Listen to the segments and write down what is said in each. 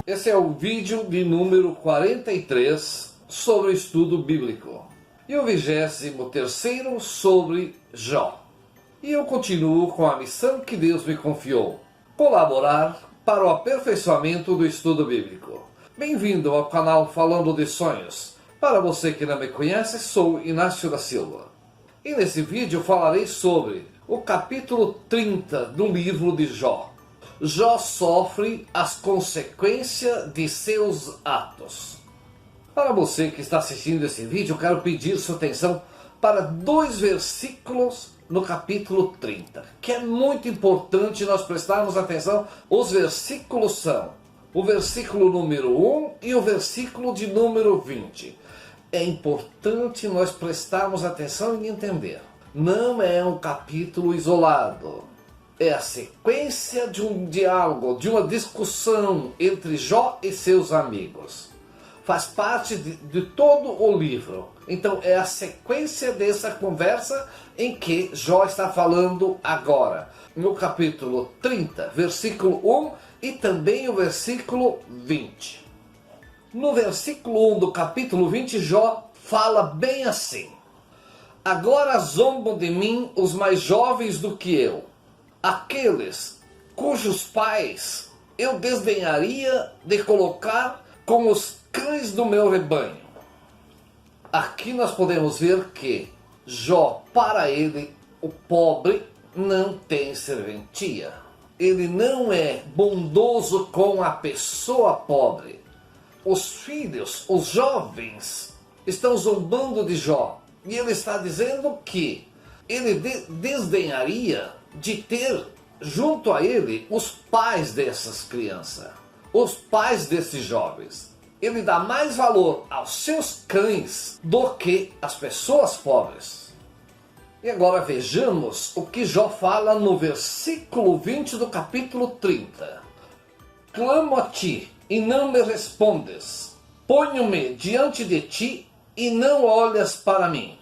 Esse é o vídeo de número 43 sobre o estudo bíblico e o 23º sobre Jó. E eu continuo com a missão que Deus me confiou: colaborar para o aperfeiçoamento do estudo bíblico. Bem-vindo ao canal Falando de Sonhos. Para você que não me conhece, sou Inácio da Silva. E nesse vídeo falarei sobre o capítulo 30 do livro de Jó. Jó sofre as consequências de seus atos. Para você que está assistindo esse vídeo, eu quero pedir sua atenção para dois versículos no capítulo 30, que é muito importante nós prestarmos atenção. Os versículos são o versículo número 1 e o versículo de número 20. É importante nós prestarmos atenção e entender. Não é um capítulo isolado. É a sequência de um diálogo, de uma discussão entre Jó e seus amigos. Faz parte de todo o livro. Então é a sequência dessa conversa em que Jó está falando agora. No capítulo 30, versículo 1 e também o versículo 20. No versículo 1 do capítulo 20, Jó fala bem assim: agora zombam de mim os mais jovens do que eu, aqueles cujos pais eu desdenharia de colocar com os cães do meu rebanho. Aqui nós podemos ver que Jó, para ele, o pobre não tem serventia. Ele não é bondoso com a pessoa pobre. Os filhos, os jovens, estão zombando de Jó. E ele está dizendo que ele desdenharia de ter junto a ele os pais dessas crianças, os pais desses jovens. Ele dá mais valor aos seus cães do que às pessoas pobres. E agora vejamos o que Jó fala no versículo 20 do capítulo 30. Clamo a ti e não me respondes. Ponho-me diante de ti e não olhas para mim.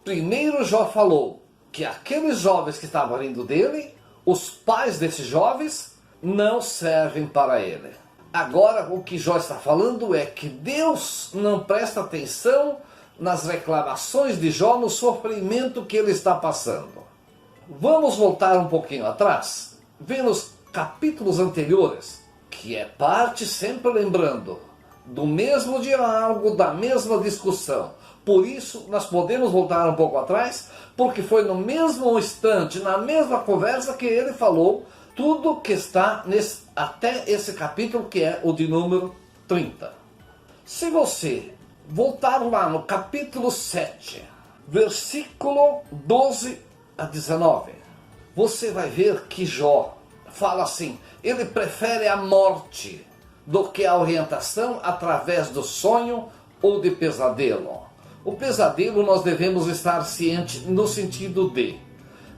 Primeiro Jó falou que aqueles jovens que estavam rindo dele, os pais desses jovens, não servem para ele. Agora o que Jó está falando é que Deus não presta atenção nas reclamações de Jó, no sofrimento que ele está passando. Vamos voltar um pouquinho atrás, ver os capítulos anteriores, que é parte, sempre lembrando, do mesmo diálogo, da mesma discussão. Por isso, nós podemos voltar um pouco atrás, porque foi no mesmo instante, na mesma conversa, que ele falou tudo que está até esse capítulo, que é o de número 30. Se você voltar lá no capítulo 7, versículo 12 a 19, você vai ver que Jó fala assim: ele prefere a morte do que a orientação através do sonho ou de pesadelo. O pesadelo nós devemos estar cientes no sentido de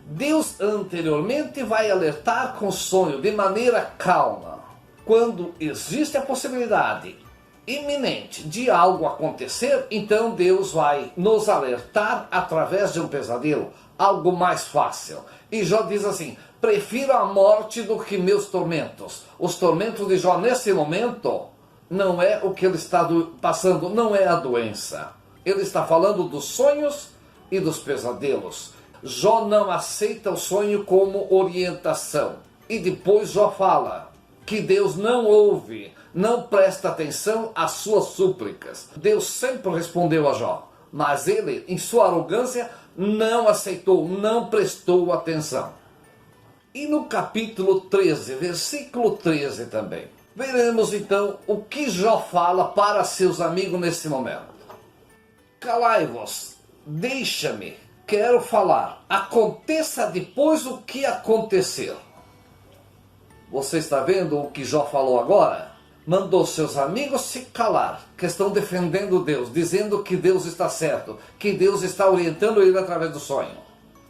Deus anteriormente vai alertar com sonho de maneira calma. Quando existe a possibilidade iminente de algo acontecer, então Deus vai nos alertar através de um pesadelo, algo mais fácil. E Jó diz assim: prefiro a morte do que meus tormentos. Os tormentos de Jó nesse momento não é o que ele está passando, não é a doença. Ele está falando dos sonhos e dos pesadelos. Jó não aceita o sonho como orientação. E depois Jó fala que Deus não ouve, não presta atenção às suas súplicas. Deus sempre respondeu a Jó, mas ele, em sua arrogância, não aceitou, não prestou atenção. E no capítulo 13, versículo 13 também, veremos então o que Jó fala para seus amigos nesse momento. Calai-vos, deixa-me, quero falar, aconteça depois o que acontecer. Você está vendo o que Jó falou agora? Mandou seus amigos se calar, que estão defendendo Deus, dizendo que Deus está certo, que Deus está orientando ele através do sonho.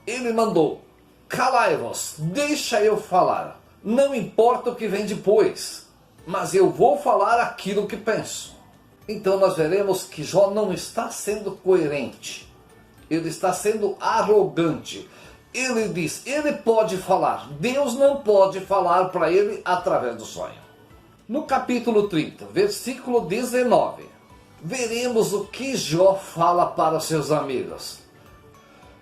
Ele mandou: calai-vos, deixa eu falar, não importa o que vem depois, mas eu vou falar aquilo que penso. Então nós veremos que Jó não está sendo coerente, ele está sendo arrogante. Ele diz, ele pode falar, Deus não pode falar para ele através do sonho. No capítulo 30, versículo 19, veremos o que Jó fala para seus amigos.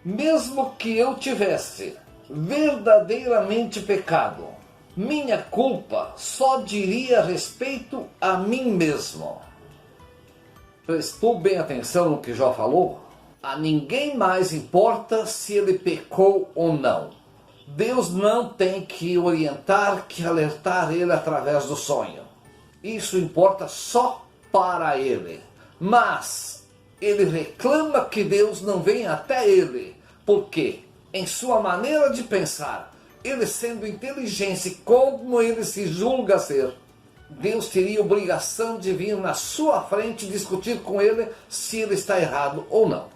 Mesmo que eu tivesse verdadeiramente pecado, minha culpa só diria respeito a mim mesmo. Prestou bem atenção no que Jó falou? A ninguém mais importa se ele pecou ou não. Deus não tem que orientar, que alertar ele através do sonho. Isso importa só para ele. Mas ele reclama que Deus não vem até ele. Porque, em sua maneira de pensar, ele sendo inteligente como ele se julga ser, Deus teria obrigação de vir na sua frente discutir com ele se ele está errado ou não.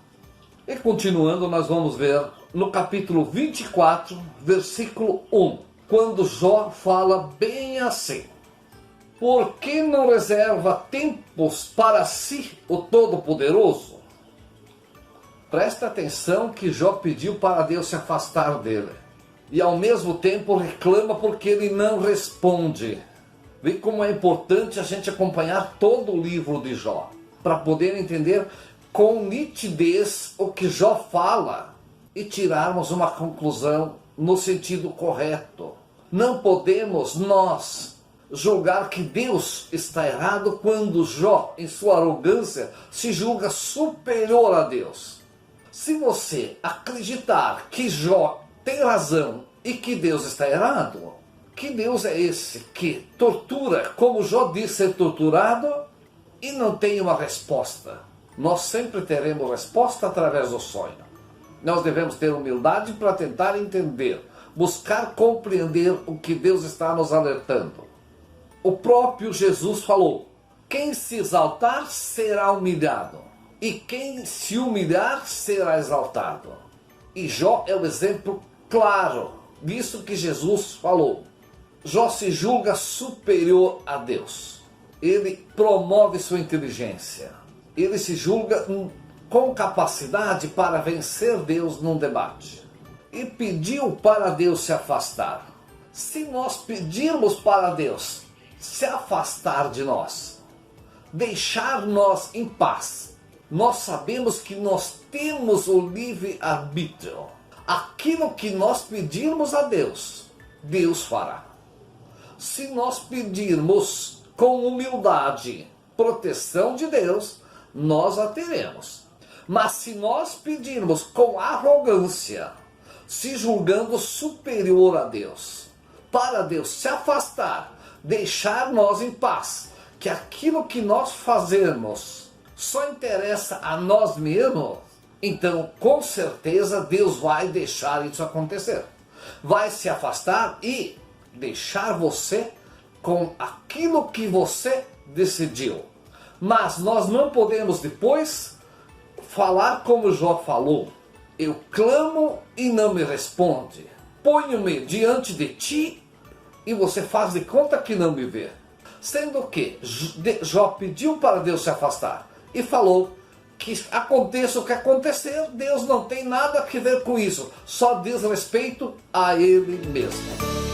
E continuando, nós vamos ver no capítulo 24, versículo 1, quando Jó fala bem assim: por que não reserva tempos para si o Todo-Poderoso? Presta atenção que Jó pediu para Deus se afastar dele. E ao mesmo tempo reclama porque ele não responde. Vê como é importante a gente acompanhar todo o livro de Jó, para poder entender com nitidez o que Jó fala e tirarmos uma conclusão no sentido correto. Não podemos nós julgar que Deus está errado quando Jó, em sua arrogância, se julga superior a Deus. Se você acreditar que Jó tem razão e que Deus está errado, que Deus é esse que tortura, como Jó disse ser torturado, e não tem uma resposta? Nós sempre teremos resposta através do sonho. Nós devemos ter humildade para tentar entender, buscar compreender o que Deus está nos alertando. O próprio Jesus falou: quem se exaltar será humilhado, e quem se humilhar será exaltado. E Jó é o exemplo claro disso que Jesus falou. Jó se julga superior a Deus. Ele promove sua inteligência. Ele se julga com capacidade para vencer Deus num debate. E pediu para Deus se afastar. Se nós pedirmos para Deus se afastar de nós, deixar nós em paz, nós sabemos que nós temos o livre-arbítrio. Aquilo que nós pedirmos a Deus, Deus fará. Se nós pedirmos com humildade proteção de Deus, nós a teremos. Mas se nós pedirmos com arrogância, se julgando superior a Deus, para Deus se afastar, deixar nós em paz, que aquilo que nós fazemos só interessa a nós mesmos, então com certeza Deus vai deixar isso acontecer. Vai se afastar e deixar você com aquilo que você decidiu. Mas nós não podemos depois falar como Jó falou: eu clamo e não me responde, ponho-me diante de ti e você faz de conta que não me vê. Sendo que Jó pediu para Deus se afastar e falou que aconteça o que acontecer, Deus não tem nada a ver com isso, só diz respeito a ele mesmo.